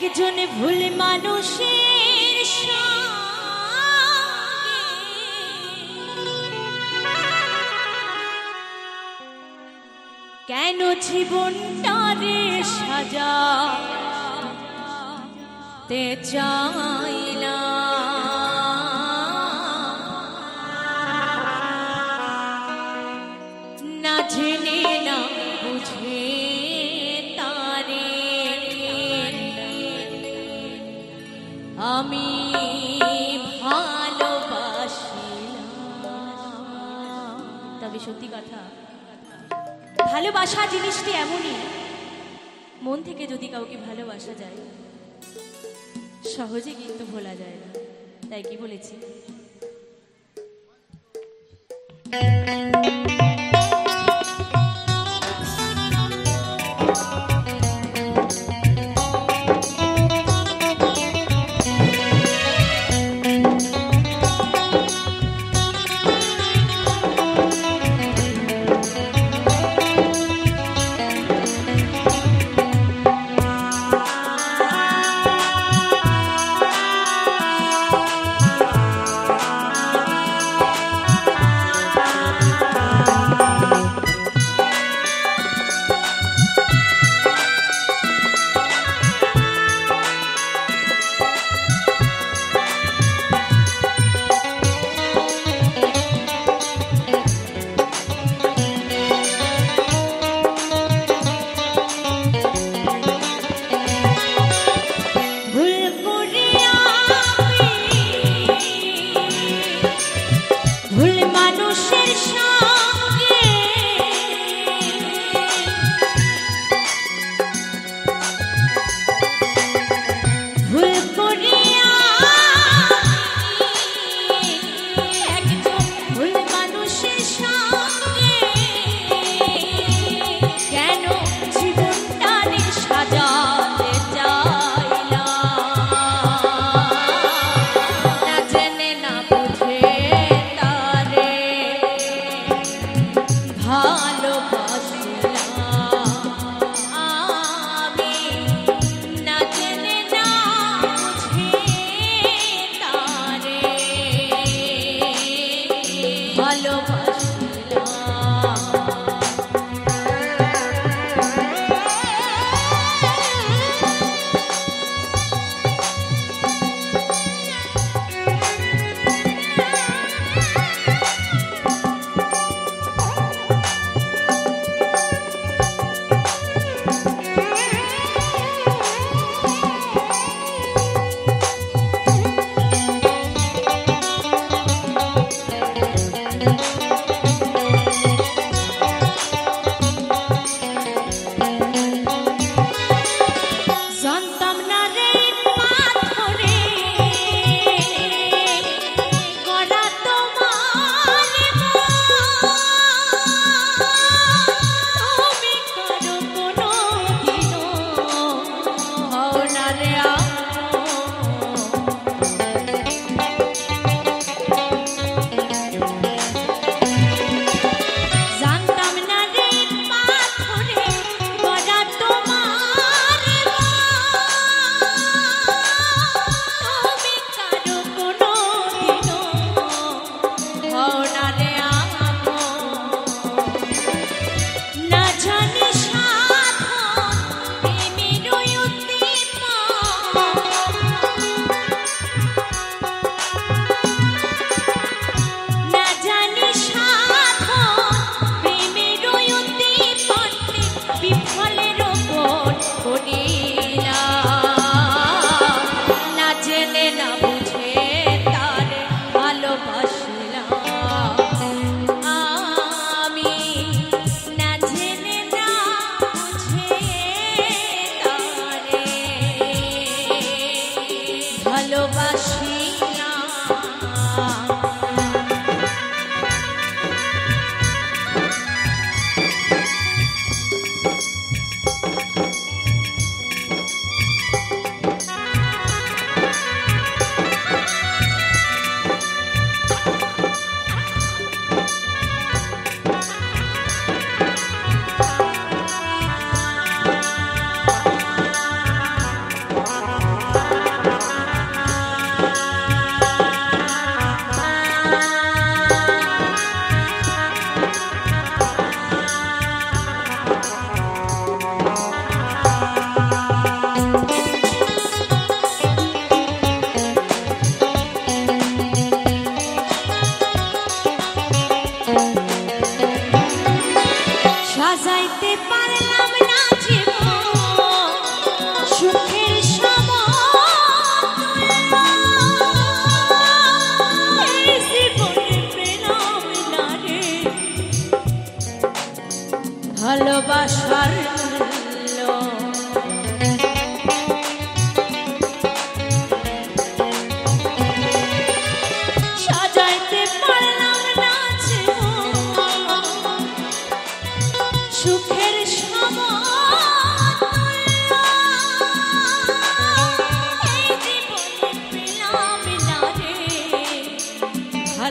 একজন ভুল মানুষের সঙ্গে কেন জীবনটারে সাজাতে চাইলা না জেনে না বুঝে তারে আমি ভালোবাসিলাম। তবে সত্যি কথা, ভালোবাসা জিনিসটি এমনই, মন থেকে যদি কাউকে ভালোবাসা যায় সহজে কিন্তু ভোলা যায় না। তাই কি বলেছি?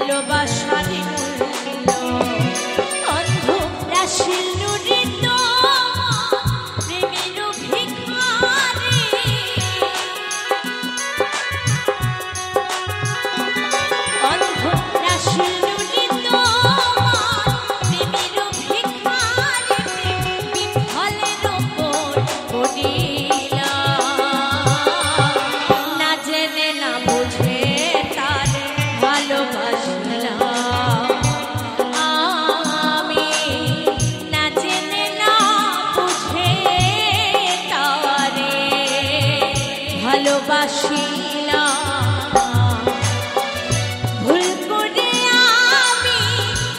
ভালোবাসার মূল্য অন্ধ রাশির নুরি প্রেমের ভিখারি অন্ধ রাশির নুরি প্রেমের ভিখারি বিফলের ওপর পড়িলা না জেনে না বুঝে তার ভালোবাসলাম আমি না জেনে না বুঝে তারে ভালোবাসিলাম ভুল করে আমি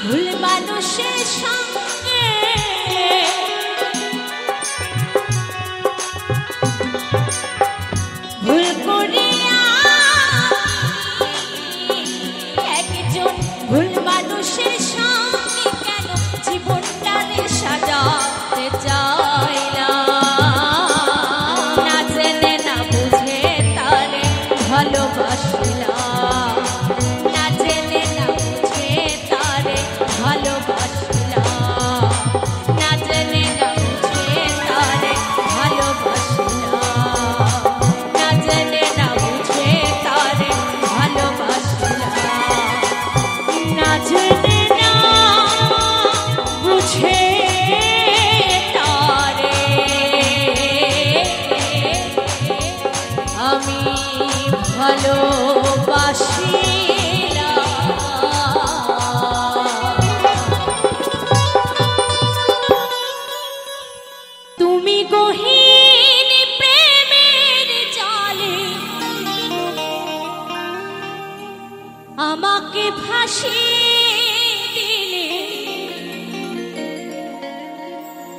ভুল মানুষের সঙ্গে ভুল করে একজন ভুল মানুষের সঙ্গে কেন জীবনটারে সাজাতে চাইলাম না জেনে না বুঝে তারে ভালোবাসলাম না জেনে না বুঝে তারে ভালোবাসলাম না জেনে না বুঝে তারে ভালোবাসলাম না জেনে না বুঝে তারে ভালোবাসলাম না জেনে না বুঝে তারে আমি ভালোবাসিলাম তুমি গহীন প্রেমের জালে আমাকে ভাসিয়ে দিলে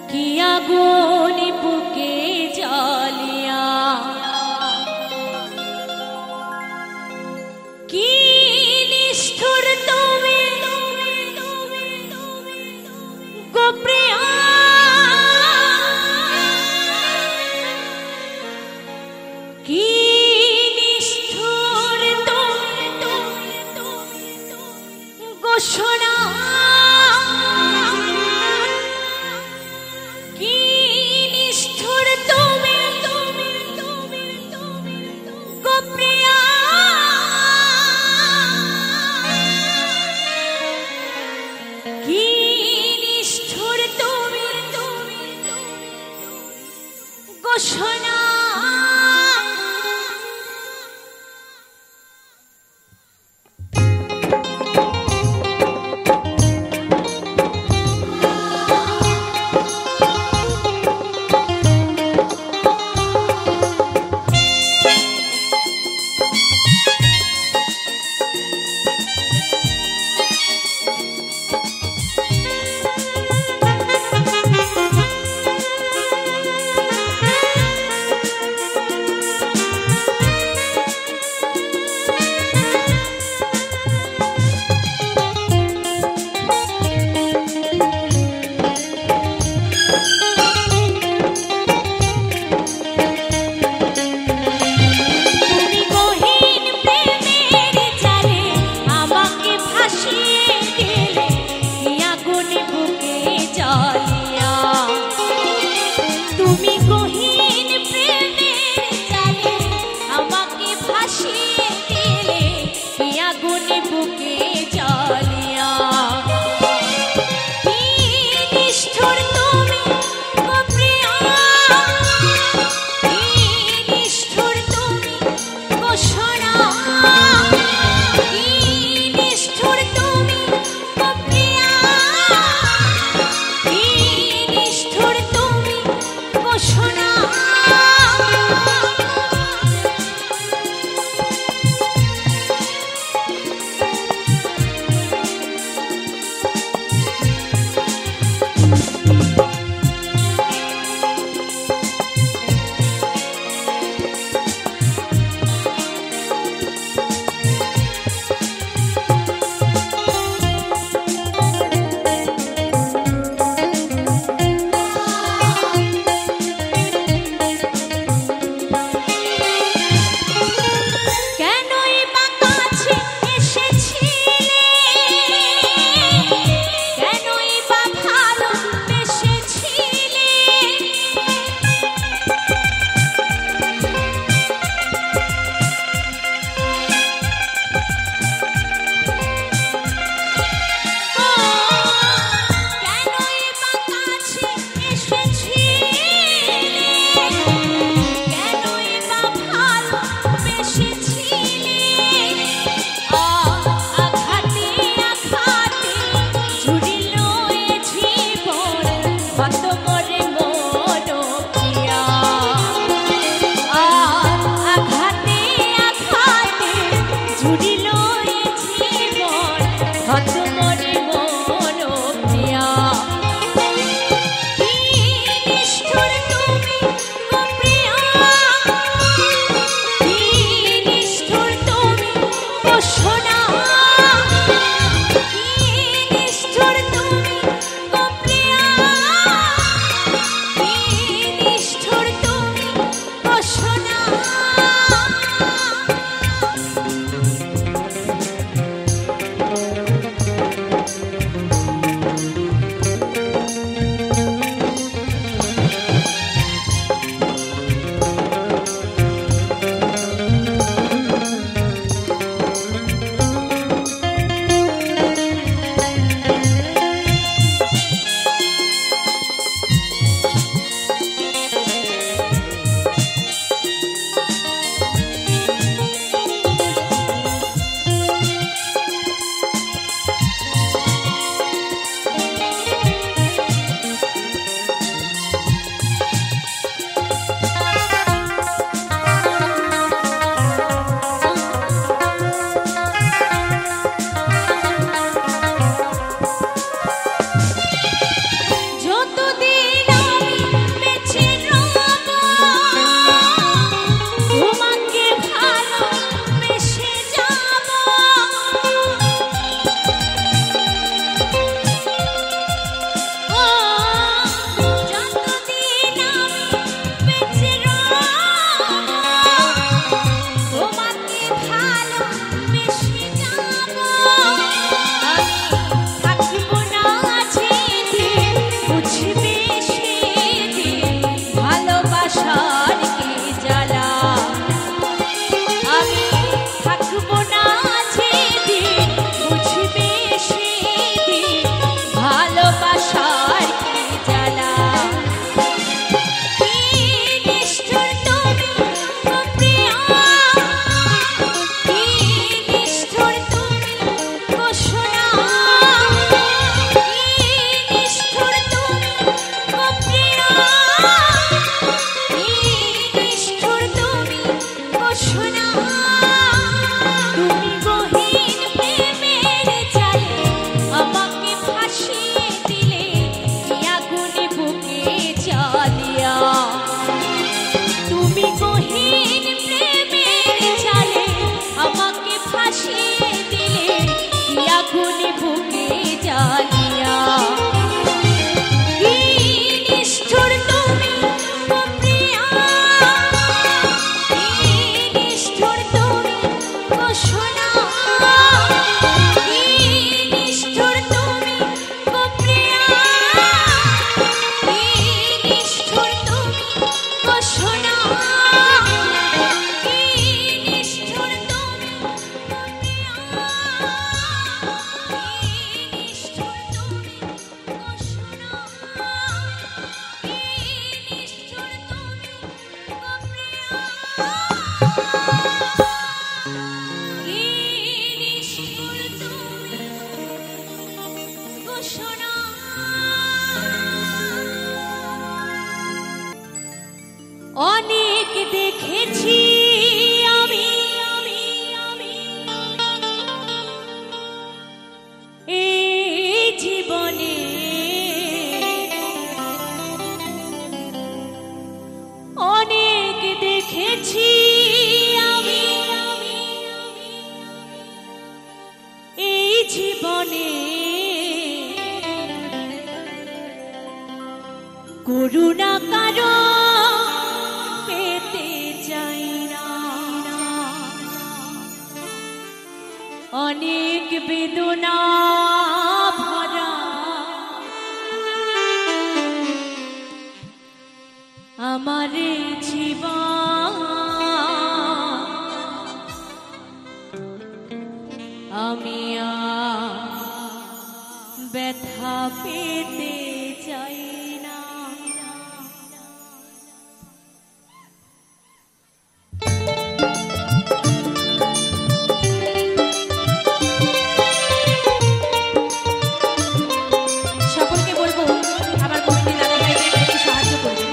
কি আগুন বুকে জ্বালিয়া কি নিষ্ঠুর তুমি গো প্রিয়া কি নিষ্ঠুর তুমি গো সোনা কি নিষ্ঠুর তুমি গো প্রিয়া কি নিষ্ঠুর তুমি গো সোনা জীবনে করুণা কারো পেতে চাই না, অনেক বেদনা ভরা আমার জীবন, আমি ব্যথা পেতে চাই না। সকলকে বলবো আমার কমিটি দাদা ভাইদের একটু সাহায্য করবে।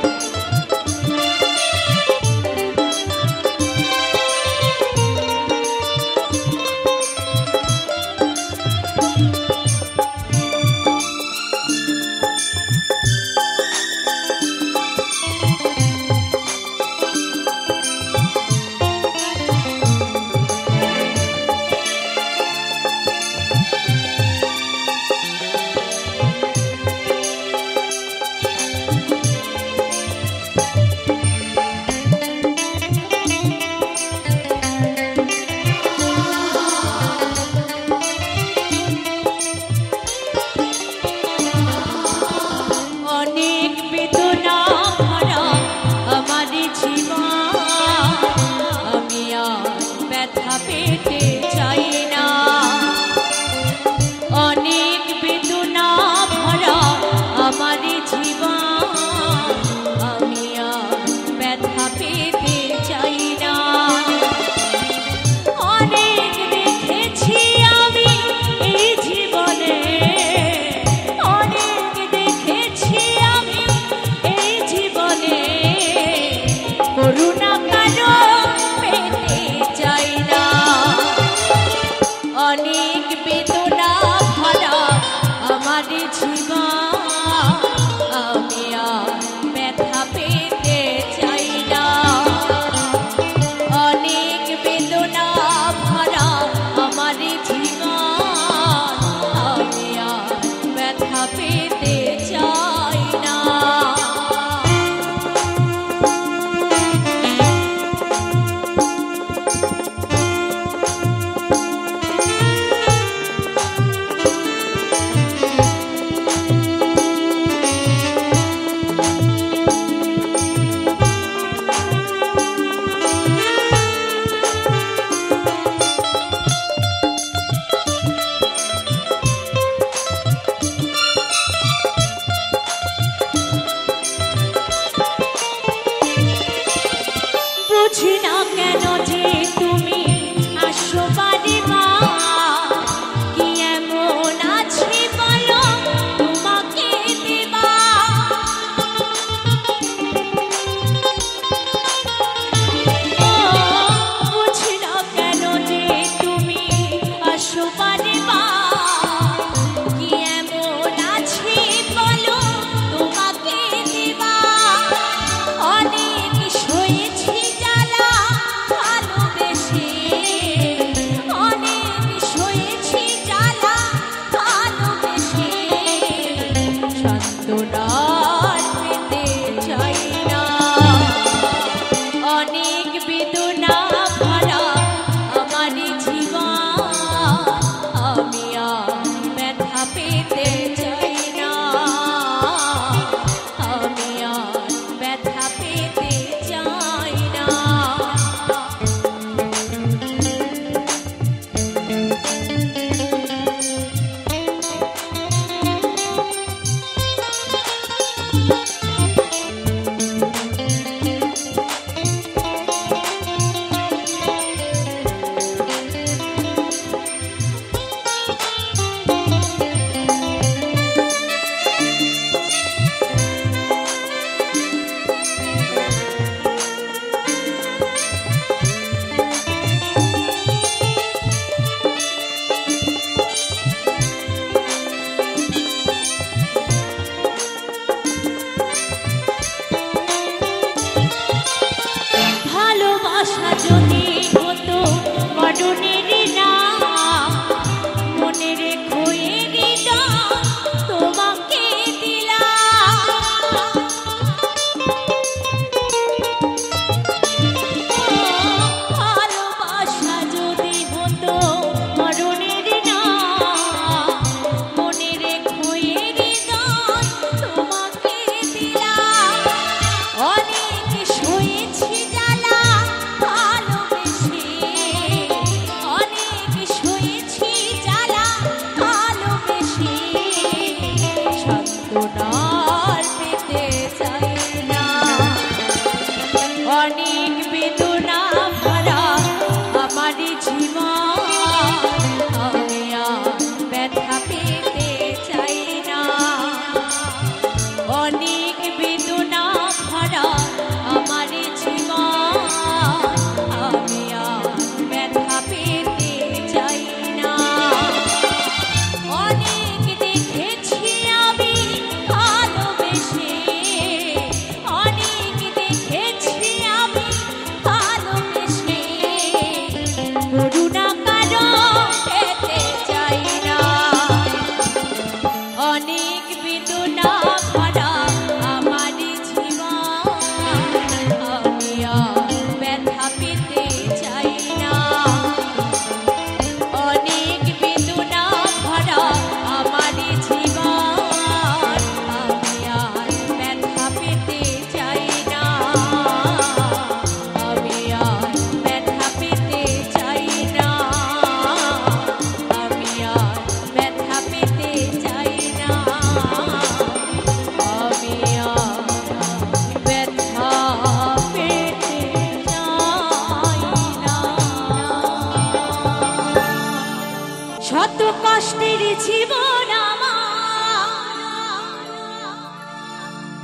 জীবন আমার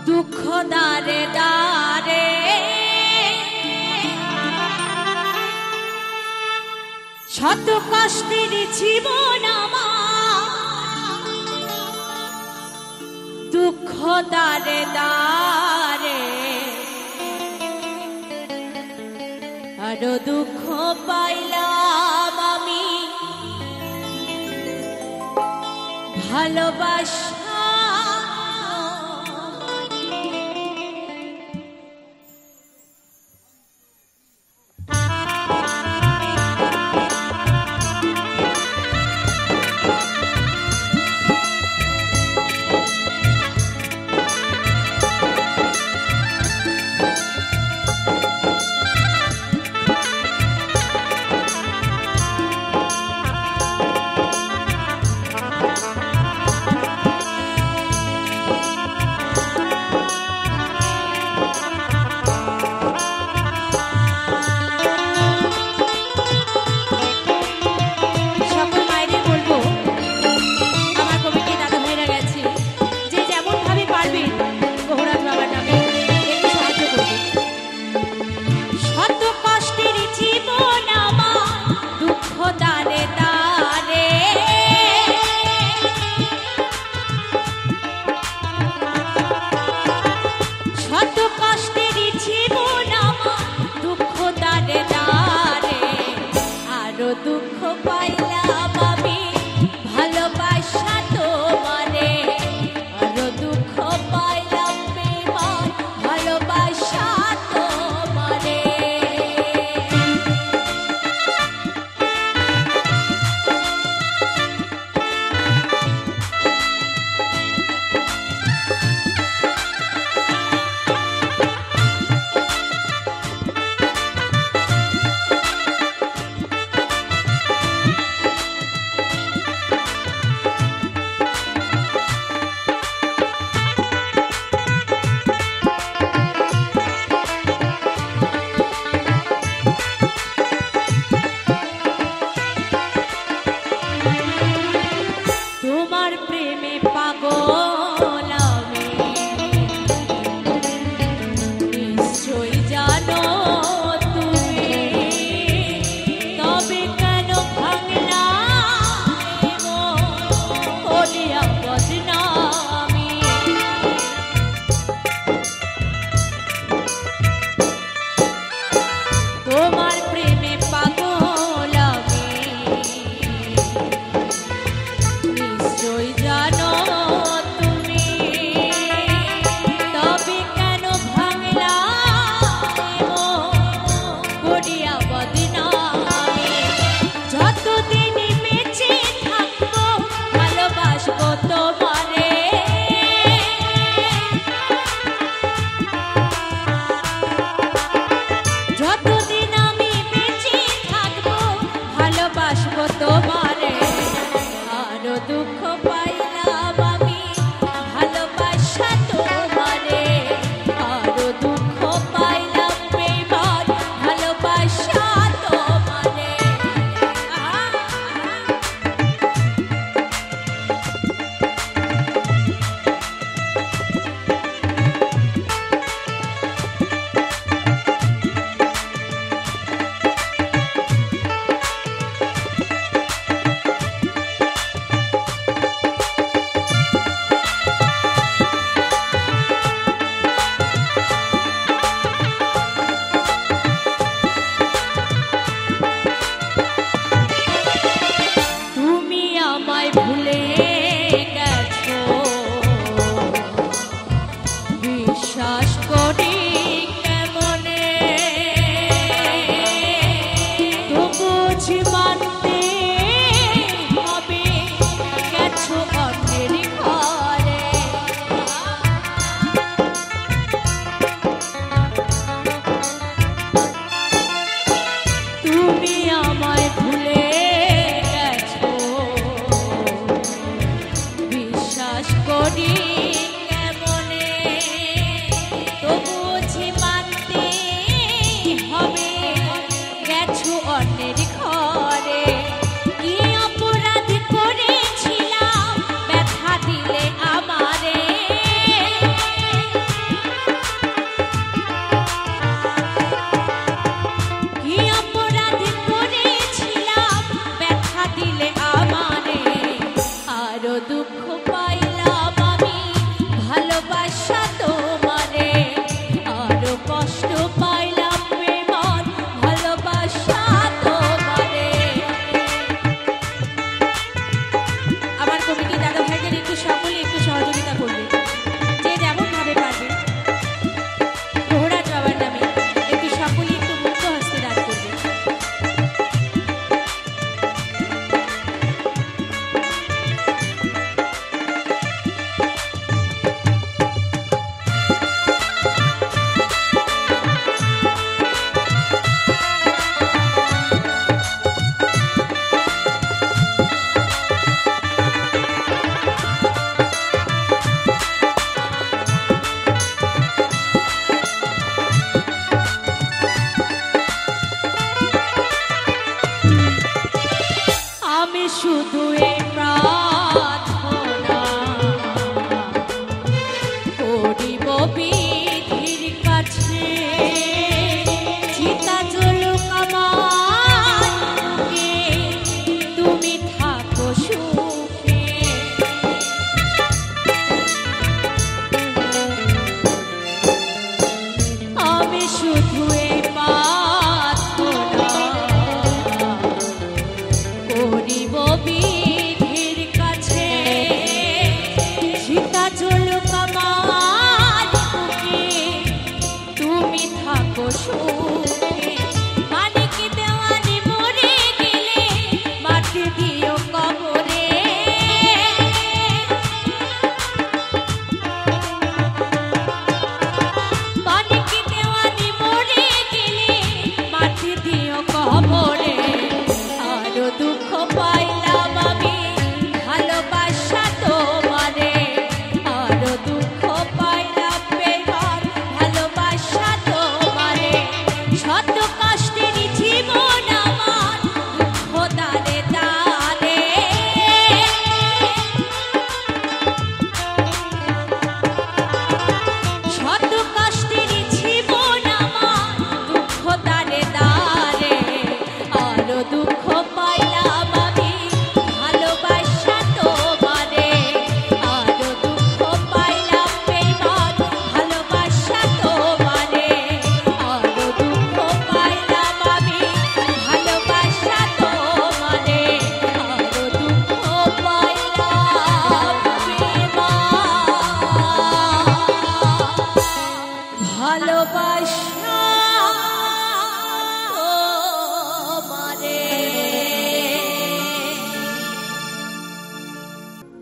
দুঃখ দারে দারে শত কষ্টের জীবন আমার দুঃখ দারে দারে আরো দুঃখ পাইলাম আমি ভালোবাসা দুঃখ পাইলাম আমি ভালোবাসা তোমারে আরো দুঃখ পাইলাম বেমান ভালোবাসা তোমারে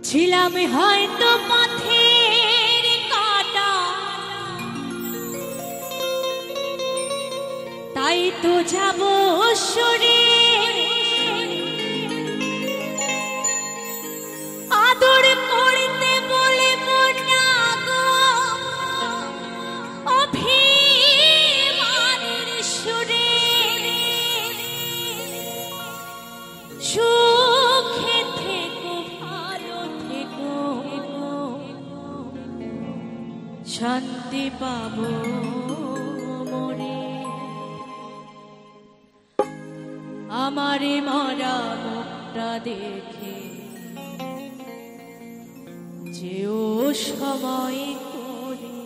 ছিলাম হয়তো পথের কাটা, তাই তো যাব সরে, আদর করতে বলবো না গো অভিমানের সুরে, সুখে থেকো ভালো থেকো, শান্তি পাবো মরে। আমারে মরা মুখটা দেখে যেও সময় করে।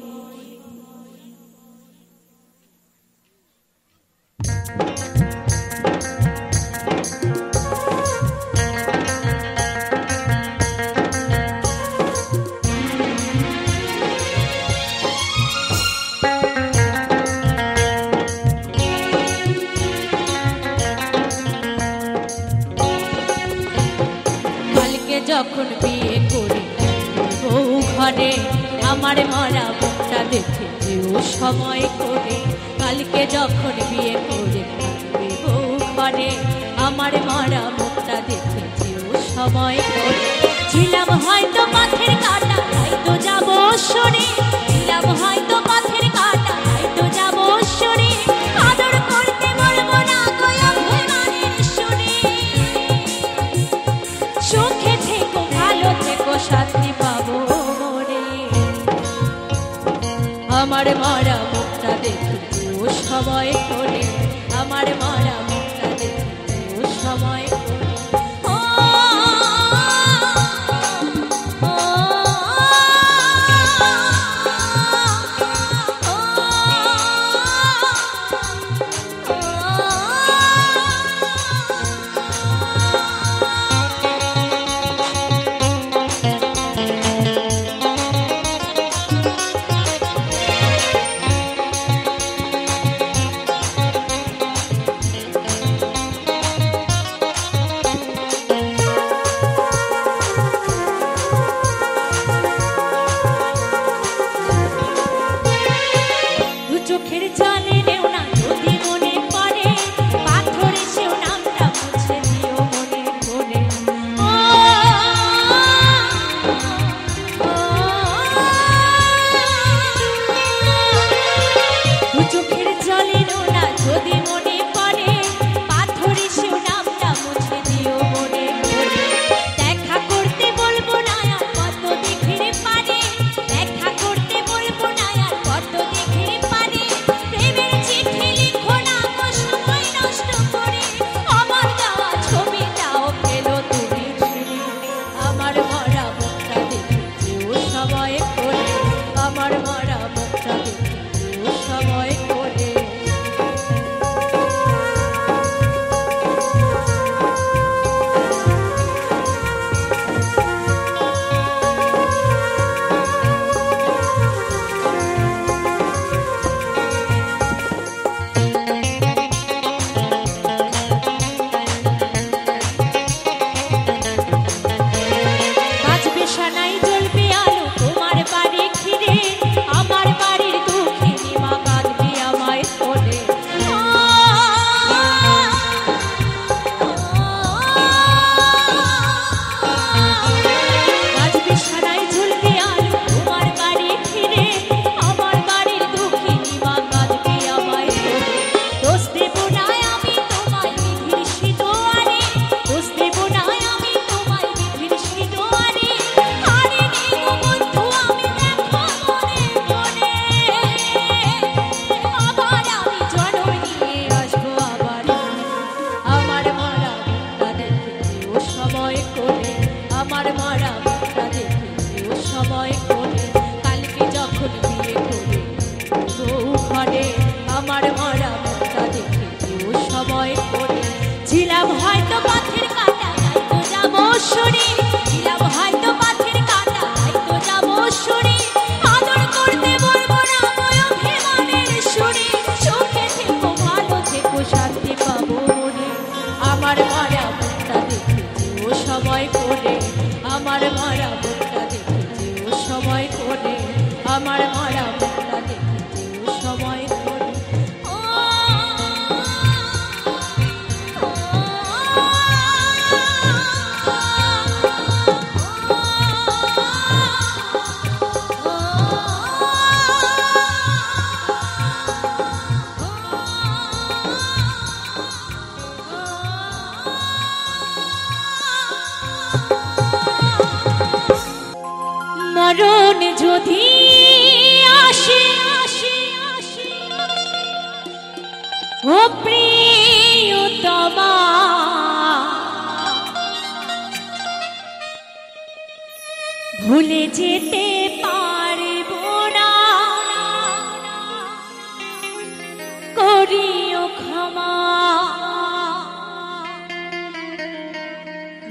যখন বিয়ে করে বউ ঘরে, আমার মরা মুখটা দেখে যেও সময় করে। কালকে যখন বিয়ে করে বউ ঘরে, আমার মরা মুখটা দেখে যেও সময় করে। ছিলাম হয়তো পথের কাটা, তাই তো যাব সরে, ছিলাম হয়তো পথের কাটা, তাই তো যাব সরে, আদর করতে বলবো না গো অভিমানের সুরে, সুখে থেকো ভালো থেকো শান্তি পাবো মরে। আমার মরা মুখটা দেখে যেও সময় করে, আমার মরা মুখটা দেখে যেও সময় করে। চোখের জলে নেও না যদি মনে পড়ে, পাথরে সেও নামটা মুছে দিও মনে করে। চোখের জলে নেও না যদি মনে পড়ে, পাথরে সেও নামটা মুছে দিও মনে করে। দেখা করতে বলবো না আর কত দেখে পারে, দেখা করতে বলবো না আর কত দেখে পারে, প্রেমের চিঠি লিখো না গো সময় নষ্ট করে, আমার দেওয়া ছবিটাও পেলো তুমি ছেড়ে। আমার মরা মুখটা দেখে যেও সময় করে, আমার মরা মুখটা দেখে যেও সময় করে। বাজবে সানাই জ্বলবে আলো তোমার বাড়ি ঘিরে, আমার বাড়ির দুঃখিনী মা কাঁদবে আমায় তোলে। বাজবে সানাই জ্বলবে আলো তোমার বাড়ি ঘিরে, আমার বাড়ির দুঃখিনী মা কাঁদবে আমায় তোলে। দোষ দেব না আমি তোমায় বিধির সিঁদুরে, দোষ দেব না আমি তোমায় বিধির সিঁদুরে, আরে নেই গো বন্ধু আমি দেখো মনে মনে, আবার আমি জন্ম নিয়ে আসবো আবার। আমার মরা মুখটা দেখে যেও সময় করে, আমার মরা মুখটা দেখে যেও সময় করে। কালকে যখন বিয়ে করে বউ ঘরে, আমার মরা মুখটা দেখে যেও সময় করে। ছিলাম হয়তো পথের কাটা, তাই তো যাব সরে, ছিলাম হয়তো পথের কাটা, তাই তো যাব সরে, আদর করতে বলবো না গো অভিমানের সুরে, সুখে থেকো ভালো থেকো শান্তি পাবো মরে। আমার মরা মুখটা দেখে যেও সময় করে, আমার মরা যদি আসে ও প্রিয়তমা ভুলে যেতে পারবো না করিও ক্ষমা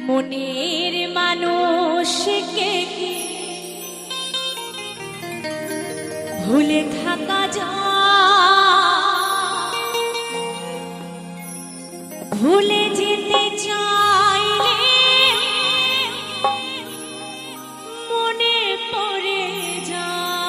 মনের মানুষকে কি ভুলে থাকা যায় ভুলে যেতে চাইলে মনে পড়ে যায়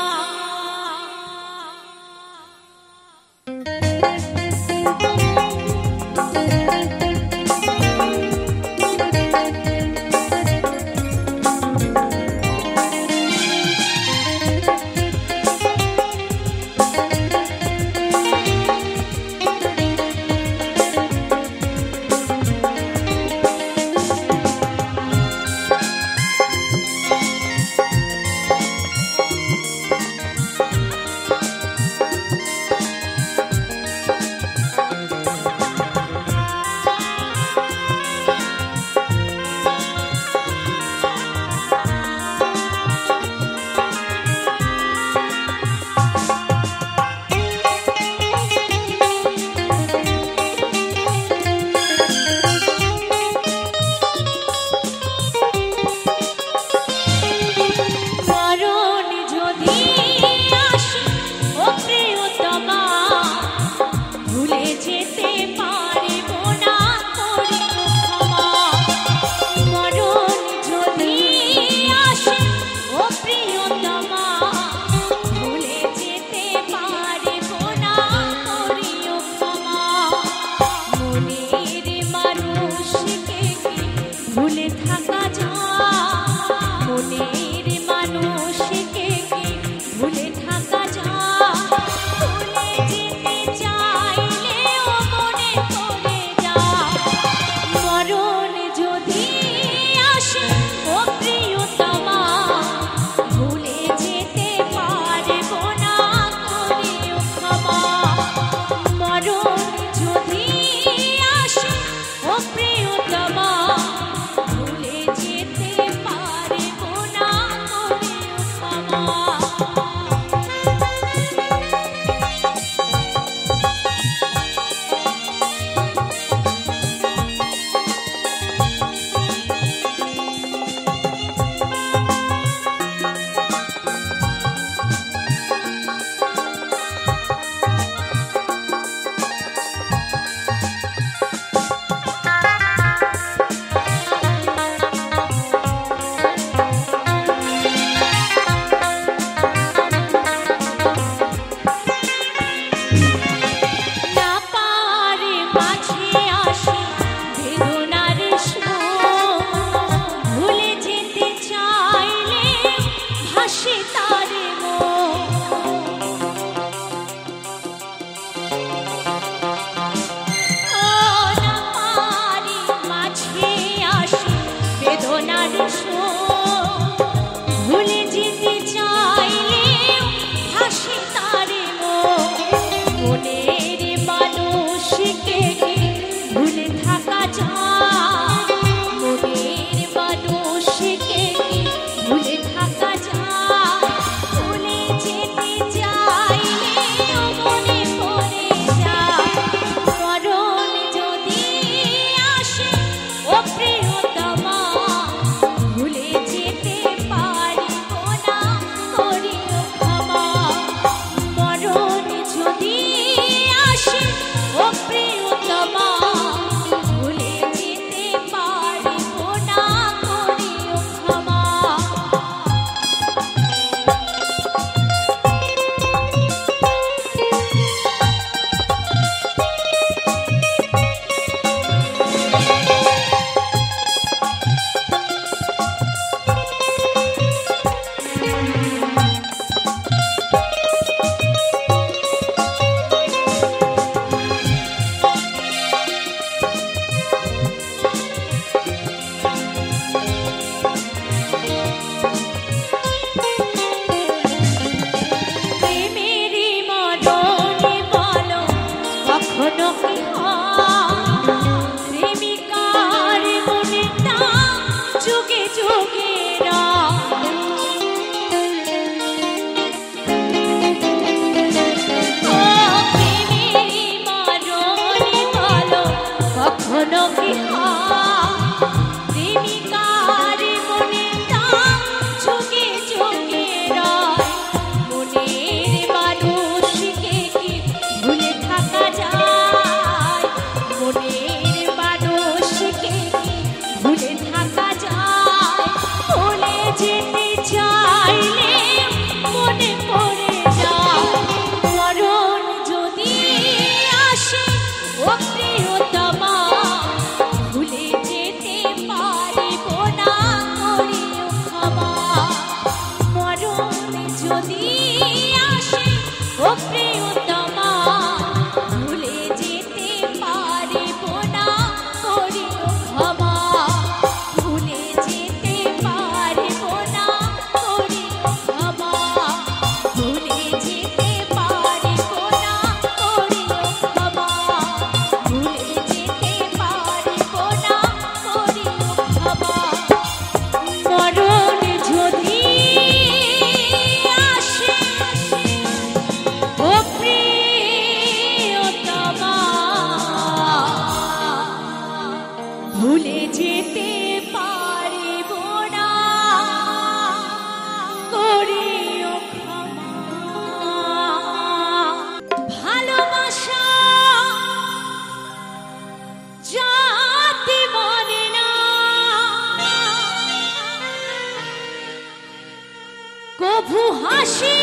কভু হাসি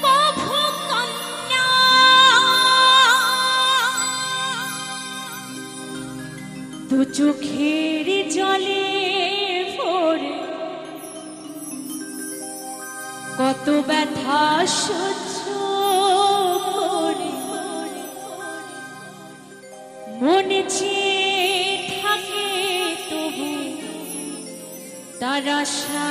কভু কান্না, দু চোখের জলে ভরে কত ব্যথা সহ্য করে মনে চেয়ে থাকে তবু তার আশা,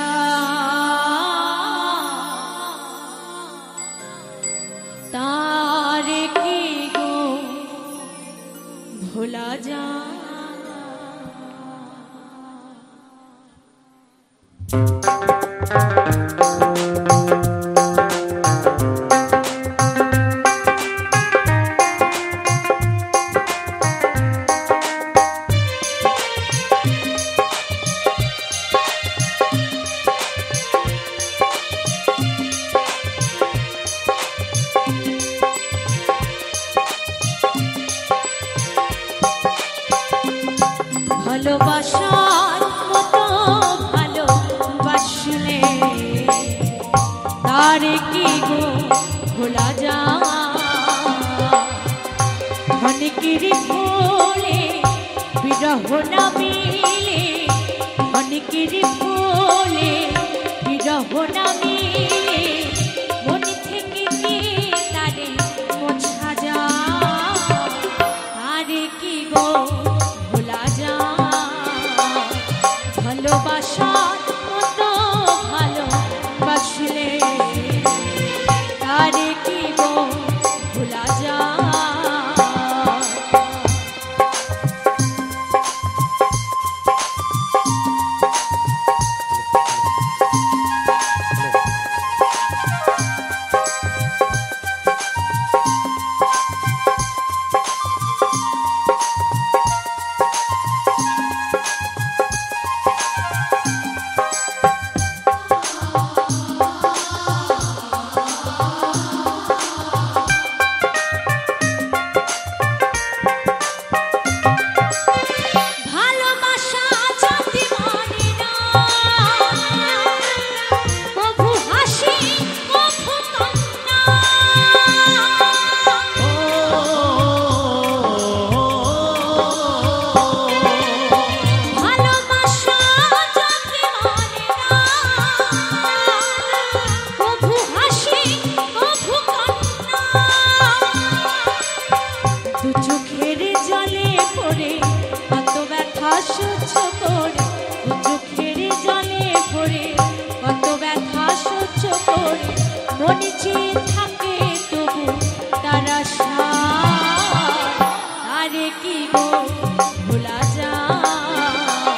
তার কি গো ভোলা যায়? ভালোবাসার মতো ভালোবাসলে তার কি গো ভোলা যায়? অনেকের ভোলে বিরহ না মিলে, অনেকের ভোলে বিরহ না মিলে, মন থেকে কি তারে মোছা যায়? আরে কি গো ভোলা যায়? ভালোবাসার মতো ভালোবাসলে তারে কি গো ভোলা যায়? মনে চেয়ে থাকে তবু তার আশা, আরে কি গো ভোলা যায়?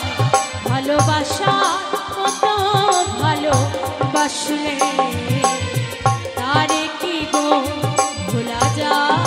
ভালোবাসার মতো ভালোবাসলে তারে কি গো ভোলা যায়?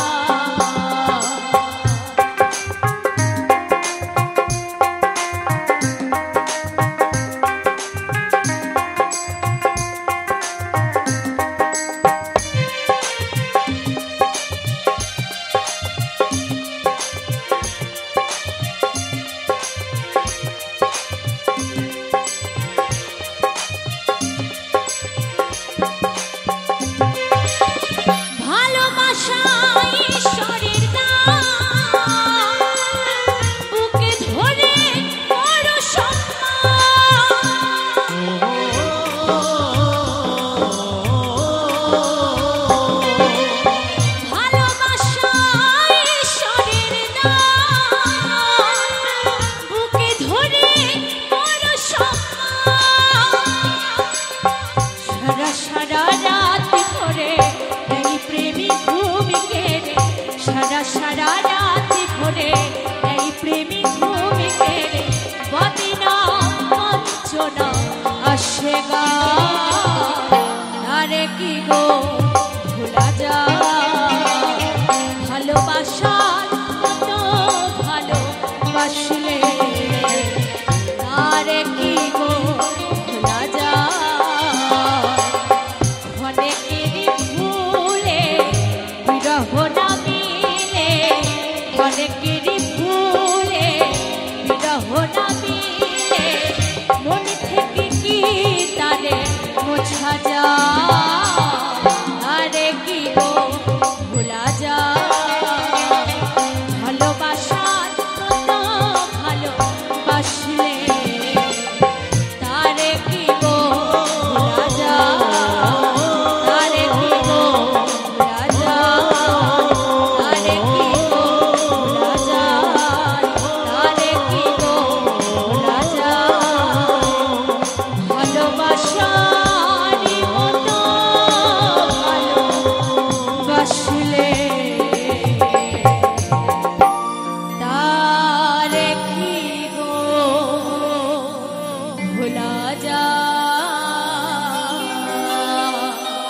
সারা রাত ঘরে এই প্রেমী ঘুমে গেলে বদিনা বঞ্চনা আসে গা, আরে কি গো ভোলা যায়? ভালোবাসার মতো ভালোবাসলে আরে কি গো ভোলা যায়? অনেকেরই ভুলে বিরহ না মিলে, অনেকেরই ভুলে বিরহ না মিলে, মন থেকে কি মোছা যায়, আরে কি গো ভোলা যায়। ভালোবাসার মতো ভালোবাসলে তারে কি গো ভোলা যায়, তারে কি গো ভোলা যায়, তারে কি গো ভোলা যায়, তারে কি গো ভোলা যায়। ভালোবাসা